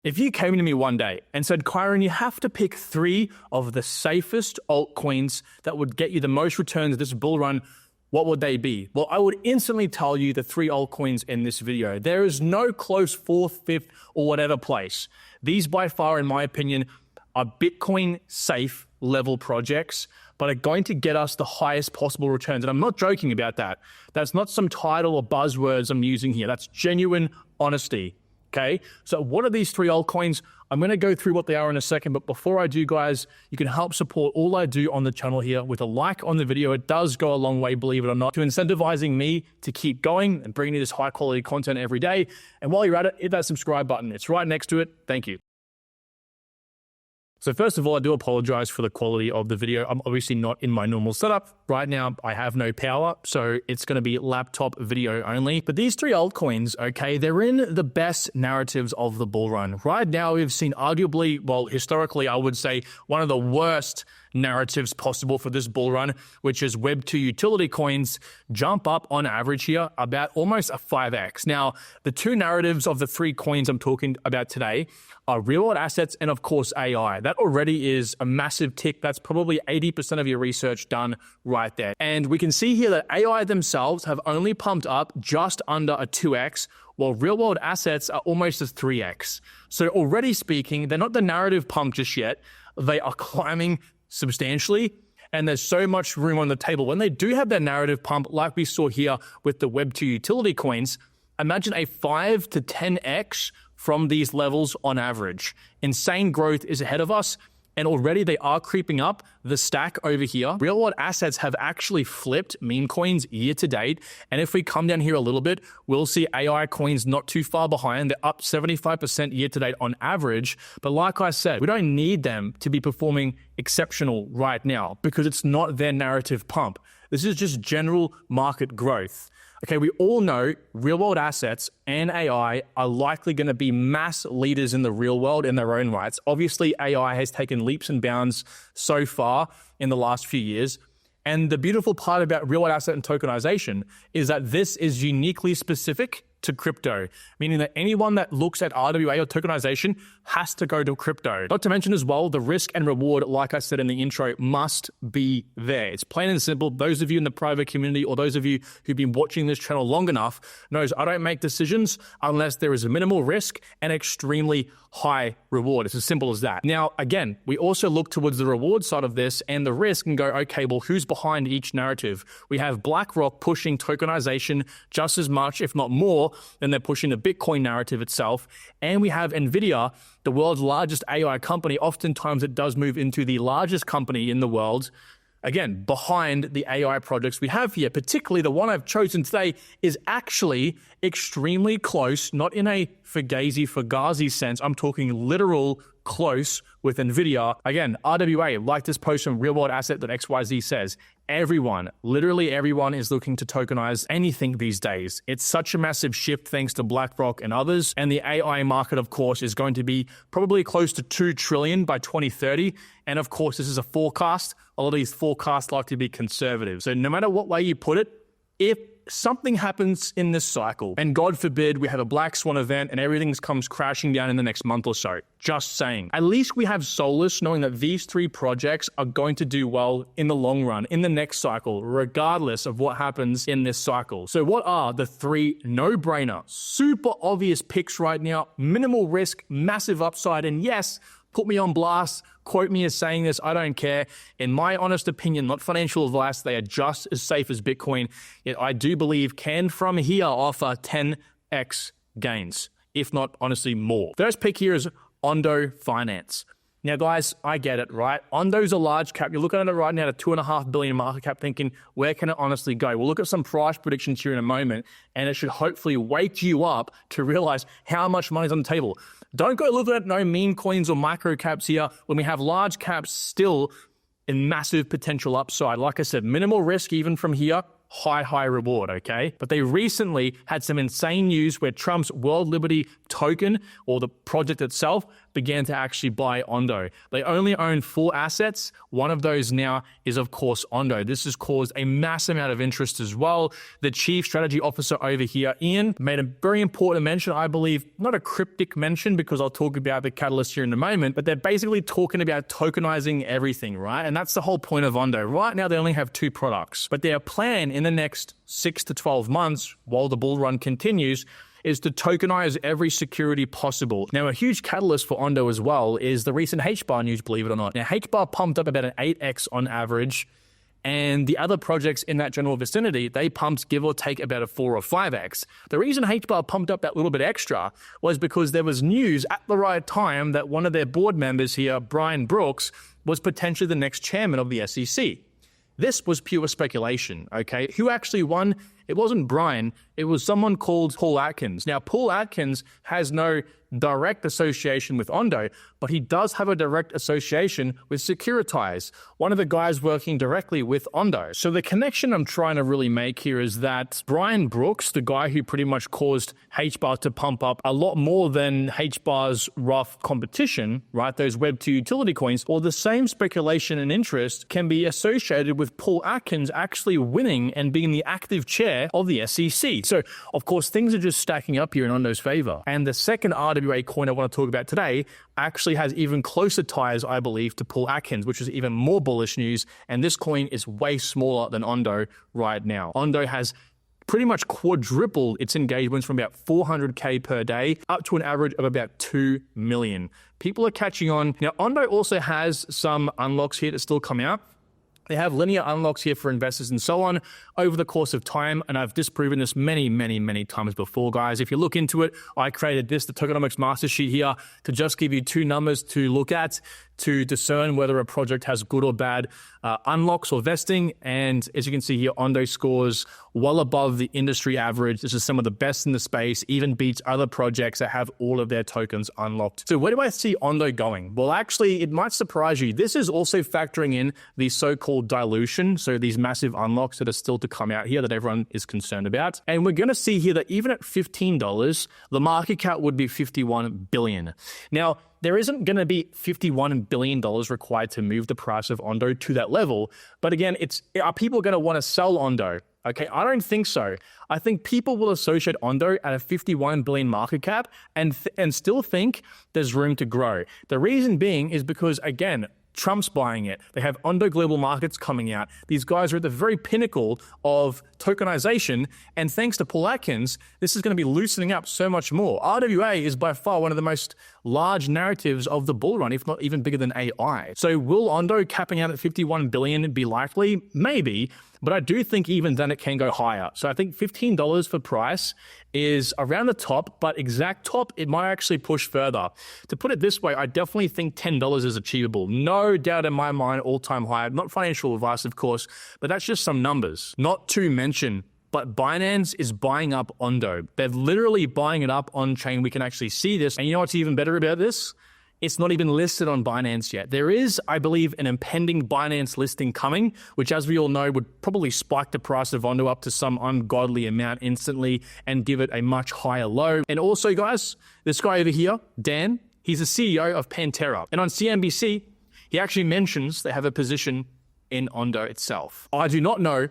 If you came to me one day and said, Kyron, you have to pick 3 of the safest altcoins that would get you the most returns this bull run, what would they be? Well, I would instantly tell you the 3 altcoins in this video. There is no close 4th, 5th, or whatever place. These by far, in my opinion, are Bitcoin safe level projects, but are going to get us the highest possible returns. And I'm not joking about that. That's not some title or buzzwords I'm using here. That's genuine honesty. Okay, so what are these 3 altcoins? I'm going to go through what they are in a second, but before I do, guys, you can help support all I do on the channel here with a like on the video. It does go a long way, believe it or not, to incentivizing me to keep going and bringing you this high quality content every day. And while you're at it, hit that subscribe button. It's right next to it. Thank you. So first of all, I do apologize for the quality of the video. I'm obviously not in my normal setup. Right now, I have no power, so it's going to be laptop video only. But these 3 altcoins, okay, they're in the best narratives of the bull run. Right now, we've seen arguably, well, historically, I would say one of the worst narratives possible for this bull run, which is Web2 utility coins jump up on average here about almost a 5x. Now, the 2 narratives of the 3 coins I'm talking about today are real-world assets and, of course, AI. That already is a massive tick. That's probably 80% of your research done right there. And we can see here that AI themselves have only pumped up just under a 2x, while real-world assets are almost a 3x. So already speaking, they're not the narrative pump just yet. They are climbing substantially, and there's so much room on the table. When they do have their narrative pump, like we saw here with the Web2 utility coins, imagine a 5 to 10x from these levels on average. Insane growth is ahead of us, and already they are creeping up the stack over here. Real world assets have actually flipped meme coins year to date. And if we come down here a little bit, we'll see AI coins not too far behind. They're up 75% year to date on average. But like I said, we don't need them to be performing exceptional right now because it's not their narrative pump. This is just general market growth. Okay, we all know real-world assets and AI are likely going to be mass leaders in the real world in their own rights. Obviously, AI has taken leaps and bounds so far in the last few years. And the beautiful part about real-world asset and tokenization is that this is uniquely specific to crypto, meaning that anyone that looks at RWA or tokenization has to go to crypto. Not to mention as well, the risk and reward, like I said in the intro, must be there. It's plain and simple. Those of you in the private community or those of you who've been watching this channel long enough knows I don't make decisions unless there is a minimal risk and extremely high reward. It's as simple as that. Now, again, we also look towards the reward side of this and the risk and go, okay, well, who's behind each narrative? We have BlackRock pushing tokenization just as much, if not more, than they're pushing the Bitcoin narrative itself. And we have NVIDIA, the world's largest AI company. Oftentimes it does move into the largest company in the world. Again, behind the AI projects we have here, particularly the one I've chosen today is actually extremely close, not in a Fugazi sense. I'm talking literal close with NVIDIA. Again, RWA, like this post from realworldasset.xyz says, everyone, literally everyone is looking to tokenize anything these days. It's such a massive shift thanks to BlackRock and others. And the AI market, of course, is going to be probably close to 2 trillion by 2030. And of course, this is a forecast. A lot of these forecasts like to be conservative. So no matter what way you put it, if something happens in this cycle, and God forbid we have a black swan event and everything comes crashing down in the next month or so, just saying, at least we have solace knowing that these 3 projects are going to do well in the long run, in the next cycle, regardless of what happens in this cycle. So what are the 3 no-brainer, super obvious picks right now? Minimal risk, massive upside, and yes, put me on blast, quote me as saying this, I don't care. In my honest opinion, not financial advice, they are just as safe as Bitcoin. Yet I do believe can from here offer 10x gains, if not honestly more. First pick here is Ondo Finance. Now guys, I get it, right? Ondo's a large cap. You're looking at it right now at a $2.5 billion market cap thinking, where can it honestly go? We'll look at some price predictions here in a moment, and it should hopefully wake you up to realize how much money's on the table. Don't go looking at no meme coins or micro caps here when we have large caps still in massive potential upside. Like I said, minimal risk even from here. high reward, okay? But they recently had some insane news where Trump's World Liberty token, or the project itself, began to actually buy Ondo. They only own 4 assets. One of those now is, of course, Ondo. This has caused a massive amount of interest as well. The chief strategy officer over here, Ian, made a very important mention, I believe, not a cryptic mention because I'll talk about the catalyst here in a moment, but they're basically talking about tokenizing everything, right? And that's the whole point of Ondo. Right now, they only have 2 products, but their plan in the next 6 to 12 months, while the bull run continues, is to tokenize every security possible. Now, a huge catalyst for Ondo as well is the recent HBAR news, believe it or not. Now, HBAR pumped up about an 8x on average, and the other projects in that general vicinity, they pumped give or take about a 4 or 5x. The reason HBAR pumped up that little bit extra was because there was news at the right time that one of their board members here, Brian Brooks, was potentially the next chairman of the SEC. This was pure speculation, okay? Who actually won? It wasn't Brian, it was someone called Paul Atkins. Now, Paul Atkins has no direct association with Ondo, but he does have a direct association with Securitize, one of the guys working directly with Ondo. So the connection I'm trying to really make here is that Brian Brooks, the guy who pretty much caused HBAR to pump up a lot more than HBAR's rough competition, right, those Web2 utility coins, or the same speculation and interest can be associated with Paul Atkins actually winning and being the active chair of the SEC. So, of course, things are just stacking up here in Ondo's favor. And the second RWA coin I want to talk about today actually has even closer ties, I believe, to Paul Atkins, which is even more bullish news. And this coin is way smaller than Ondo right now. Ondo has pretty much quadrupled its engagements from about 400K per day up to an average of about 2 million. People are catching on. Now, Ondo also has some unlocks here that still come out. They have linear unlocks here for investors and so on over the course of time. And I've disproven this many times before, guys. If you look into it, I created this, the tokenomics master sheet here, to just give you 2 numbers to look at to discern whether a project has good or bad unlocks or vesting. And as you can see here, Ondo scores well above the industry average. This is some of the best in the space, even beats other projects that have all of their tokens unlocked. So where do I see Ondo going? Well, actually, it might surprise you. This is also factoring in the so-called dilution. So these massive unlocks that are still to come out here that everyone is concerned about. And we're going to see here that even at $15, the market cap would be $51 billion. Now, there isn't going to be $51 billion required to move the price of Ondo to that level. But again, are people going to want to sell Ondo? Okay, I don't think so. I think people will associate Ondo at a 51 billion market cap and still think there's room to grow. The reason being is because, again, Trump's buying it. They have Ondo Global Markets coming out. These guys are at the very pinnacle of tokenization. And thanks to Paul Atkins, this is going to be loosening up so much more. RWA is by far one of the most large narratives of the bull run, if not even bigger than AI. So will Ondo capping out at 51 billion be likely? Maybe. But I do think even then it can go higher. So I think $15 for price is around the top, but exact top, it might actually push further. To put it this way, I definitely think $10 is achievable. No doubt in my mind, all-time high. Not financial advice, of course, but that's just some numbers. Not to mention, but Binance is buying up Ondo. They're literally buying it up on chain. We can actually see this. And you know what's even better about this? It's not even listed on Binance yet. There is, I believe, an impending Binance listing coming, which, as we all know, would probably spike the price of Ondo up to some ungodly amount instantly and give it a much higher low. And also, guys, this guy over here, Dan, he's the CEO of Pantera. And on CNBC, he actually mentions they have a position in Ondo itself. I do not know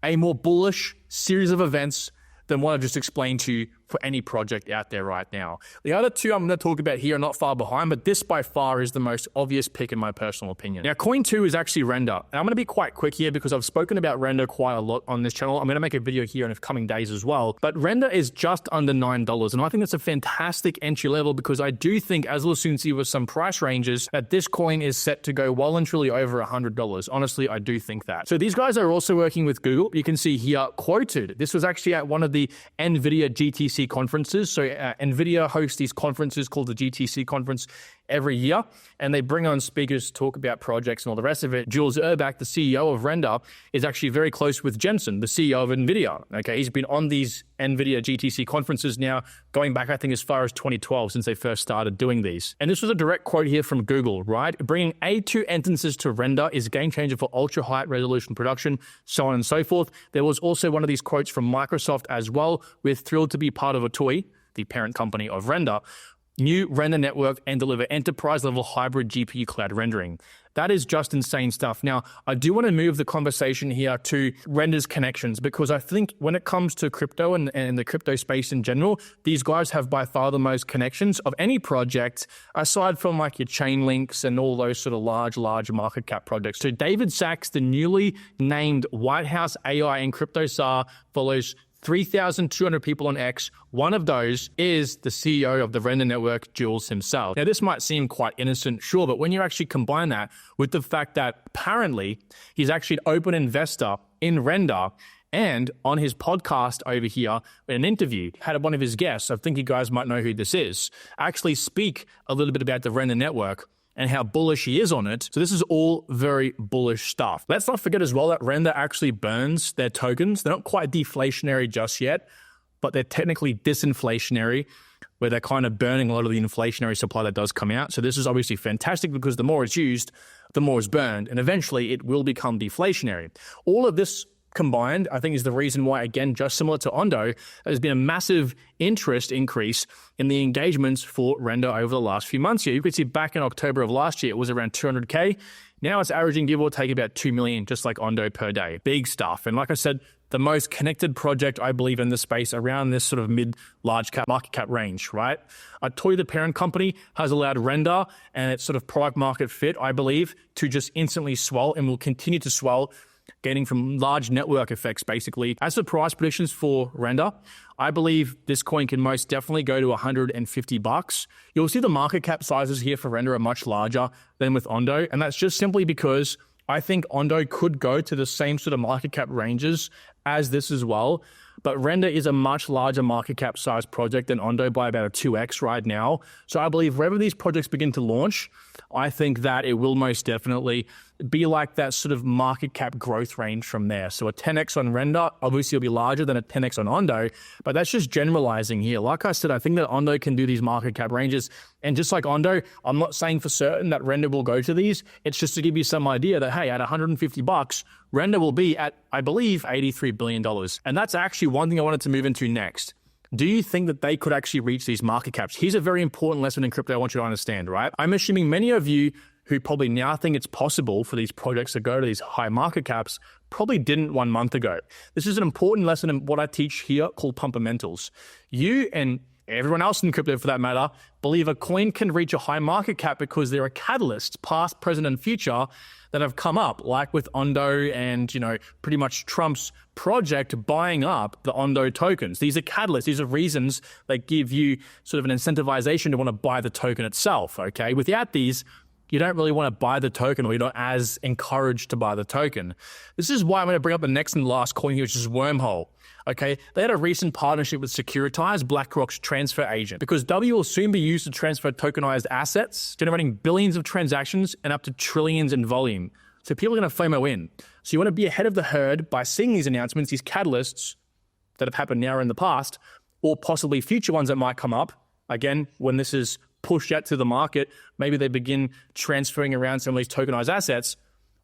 a more bullish series of events than what I just explained to you for any project out there right now. The other two I'm going to talk about here are not far behind, but this by far is the most obvious pick in my personal opinion. Now, coin 2 is actually Render. And I'm going to be quite quick here because I've spoken about Render quite a lot on this channel. I'm going to make a video here in the coming days as well. But Render is just under $9. And I think that's a fantastic entry level because I do think, as we'll soon see with some price ranges, that this coin is set to go well and truly over $100. Honestly, I do think that. So these guys are also working with Google. You can see here quoted. This was actually at one of the NVIDIA GTC conferences. So NVIDIA hosts these conferences called the GTC conference every year, and they bring on speakers to talk about projects and all the rest of it. Jules Urbach, the CEO of Render, is actually very close with Jensen, the CEO of NVIDIA. Okay, he's been on these NVIDIA GTC conferences now, going back, I think, as far as 2012, since they first started doing these. And this was a direct quote here from Google, right? Bringing A2 instances to render is a game changer for ultra high resolution production, so on and so forth. There was also one of these quotes from Microsoft as well. We're thrilled to be part of Atoi, the parent company of Render, new render network, and deliver enterprise-level hybrid GPU cloud rendering. That is just insane stuff. Now, I do want to move the conversation here to Render's connections, because I think when it comes to crypto and the crypto space in general, these guys have by far the most connections of any project, aside from like your Chainlinks and all those sort of large market cap projects. So David Sachs, the newly named White House AI and crypto czar, follows 3,200 people on X. One of those is the CEO of the Render Network, Jules himself. Now, this might seem quite innocent, sure, but when you actually combine that with the fact that apparently he's actually an open investor in Render, and on his podcast over here, in an interview, had one of his guests, I think you guys might know who this is, actually speak a little bit about the Render Network and how bullish he is on it. So this is all very bullish stuff. Let's not forget as well that Render actually burns their tokens. They're not quite deflationary just yet, but they're technically disinflationary, where they're kind of burning a lot of the inflationary supply that does come out. So this is obviously fantastic, because the more it's used, the more it's burned, and eventually it will become deflationary. All of this combined, I think, is the reason why, again, just similar to Ondo, there's been a massive interest increase in the engagements for Render over the last few months here. You could see back in October of last year, it was around 200K. Now it's averaging give or take about 2 million, just like Ondo per day. Big stuff. And like I said, the most connected project, I believe, in this space around this sort of mid-large cap market cap range, right? Atoi, the parent company, has allowed Render and its sort of product market fit, I believe, to just instantly swell and will continue to swell, gaining from large network effects, basically. As for price predictions for Render, I believe this coin can most definitely go to $150. You'll see the market cap sizes here for Render are much larger than with Ondo, and that's just simply because I think Ondo could go to the same sort of market cap ranges as this as well. But Render is a much larger market cap size project than Ondo by about a 2x right now. So I believe wherever these projects begin to launch, I think that it will most definitely be like that sort of market cap growth range from there. So a 10x on Render obviously will be larger than a 10x on Ondo, but that's just generalizing here. Like I said, I think that Ondo can do these market cap ranges. And just like Ondo, I'm not saying for certain that Render will go to these. It's just to give you some idea that, hey, at $150, Render will be at, I believe, $83 billion. And that's actually one thing I wanted to move into next. Do you think that they could actually reach these market caps? Here's a very important lesson in crypto I want you to understand, right? I'm assuming many of you who probably now think it's possible for these projects to go to these high market caps probably didn't 1 month ago. This is an important lesson in what I teach here called Pumpermentals. You and everyone else in crypto, for that matter, believe a coin can reach a high market cap because there are catalysts, past, present, and future, that have come up, like with Ondo and, pretty much Trump's project buying up the Ondo tokens. These are catalysts. These are reasons that give you sort of an incentivization to want to buy the token itself, okay? Without these, you don't really want to buy the token, or you're not as encouraged to buy the token. This is why I'm going to bring up the next and last coin here, which is Wormhole. Okay, they had a recent partnership with Securitize, BlackRock's transfer agent, because W will soon be used to transfer tokenized assets, generating billions of transactions and up to trillions in volume. So people are going to FOMO in. So you want to be ahead of the herd by seeing these announcements, these catalysts that have happened now or in the past, or possibly future ones that might come up. Again, when this is pushed out to the market, maybe they begin transferring around some of these tokenized assets.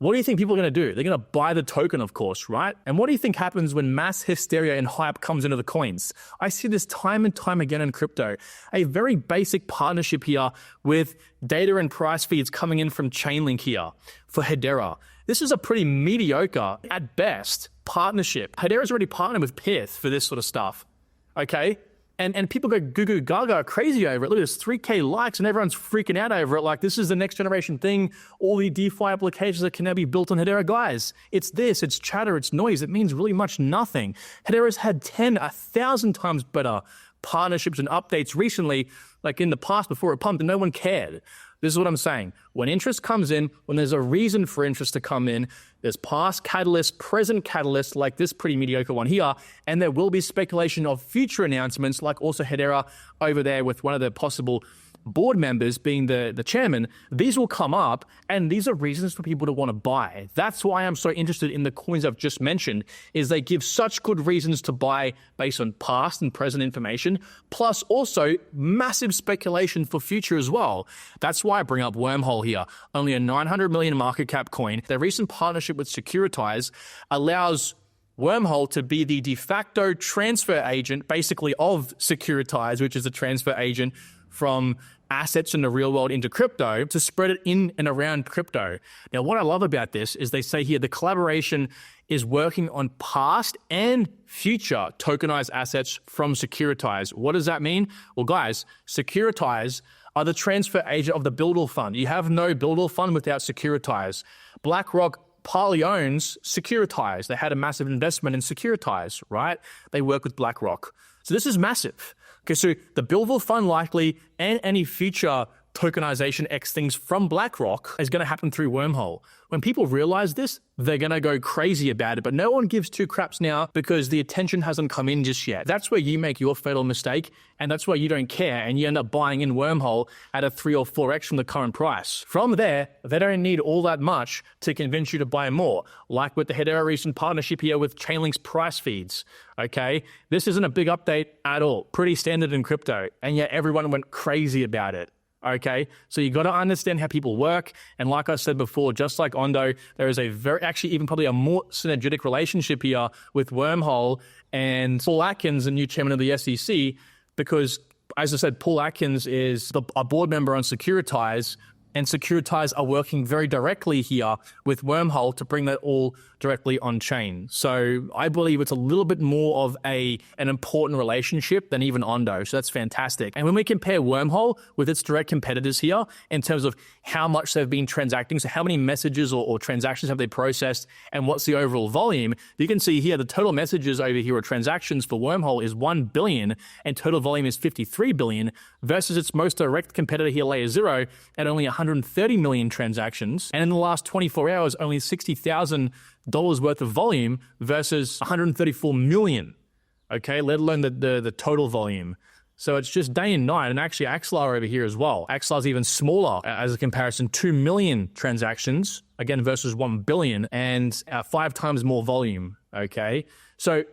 What do you think people are going to do? They're going to buy the token, of course, right? And what do you think happens when mass hysteria and hype comes into the coins? I see this time and time again in crypto. A very basic partnership here with data and price feeds coming in from Chainlink here for Hedera. This is a pretty mediocre, at best, partnership. Hedera's already partnered with Pith for this sort of stuff, okay? And people go goo goo gaga crazy over it. Look at this, 3K likes, and everyone's freaking out over it. Like, this is the next generation thing. All the DeFi applications that can now be built on Hedera. Guys, it's this, it's chatter, it's noise. It means really much nothing. Hedera's had 1,000 times better partnerships and updates recently, like in the past before it pumped, and no one cared. This is what I'm saying. When interest comes in, when there's a reason for interest to come in, there's past catalysts, present catalysts, like this pretty mediocre one here, and there will be speculation of future announcements, like also Hedera over there with one of the possible board members, being the chairman, these will come up, and these are reasons for people to want to buy. That's why I'm so interested in the coins I've just mentioned, is they give such good reasons to buy based on past and present information, plus also massive speculation for future as well. That's why I bring up Wormhole here. Only a 900 million market cap coin. Their recent partnership with Securitize allows Wormhole to be the de facto transfer agent, basically, of Securitize, which is a transfer agent from assets in the real world into crypto, to spread it in and around crypto. Now, what I love about this is they say here the collaboration is working on past and future tokenized assets from Securitize. What does that mean? Well, guys, Securitize are the transfer agent of the Bullrun fund. You have no Bullrun fund without Securitize. BlackRock partly owns Securitize. They had a massive investment in Securitize, right? They work with BlackRock. So this is massive. Okay, so the Bullrun fund likely, and any future tokenization X things from BlackRock is going to happen through Wormhole. When people realize this, they're going to go crazy about it, but no one gives two craps now because the attention hasn't come in just yet. That's where you make your fatal mistake, and that's why you don't care, and you end up buying in Wormhole at a 3 or 4x from the current price. From there, they don't need all that much to convince you to buy more, like with the Hedera recent partnership here with Chainlink's price feeds. Okay, this isn't a big update at all. Pretty standard in crypto, and yet everyone went crazy about it. Okay, so you got to understand how people work. And like I said before, just like Ondo, there is a actually even probably a more synergetic relationship here with Wormhole and Paul Atkins, the new chairman of the SEC, because as I said, Paul Atkins is a board member on Securitize, and Securitize are working very directly here with Wormhole to bring that all directly on chain. So I believe it's a little bit more of an important relationship than even Ondo. So that's fantastic. And when we compare Wormhole with its direct competitors here in terms of how much they've been transacting, so how many messages or transactions have they processed and what's the overall volume, you can see here the total messages over here or transactions for Wormhole is 1 billion and total volume is 53 billion versus its most direct competitor here, Layer 0, at only 130 million transactions. And in the last 24 hours, only $60,000 worth of volume versus 134 million, okay, let alone the total volume. So it's just day and night. And actually Axelar over here as well. Axelar's even smaller as a comparison, 2 million transactions, again, versus 1 billion and 5 times more volume, okay? So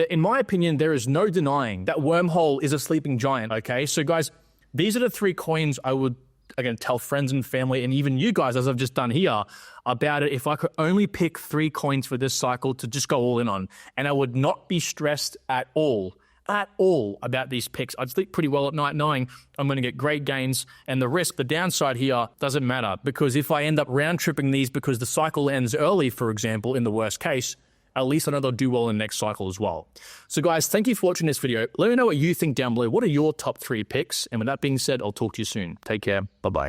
in my opinion, there is no denying that Wormhole is a sleeping giant, okay? So guys, these are the 3 coins I would, again, tell friends and family and even you guys, as I've just done here, about it if I could only pick 3 coins for this cycle to just go all in on. And I would not be stressed at all about these picks. I'd sleep pretty well at night knowing I'm going to get great gains, and the risk, the downside here doesn't matter, because if I end up round tripping these because the cycle ends early, for example, in the worst case, at least I know they'll do well in the next cycle as well. So guys, thank you for watching this video. Let me know what you think down below. What are your top 3 picks? And with that being said, I'll talk to you soon. Take care. Bye-bye.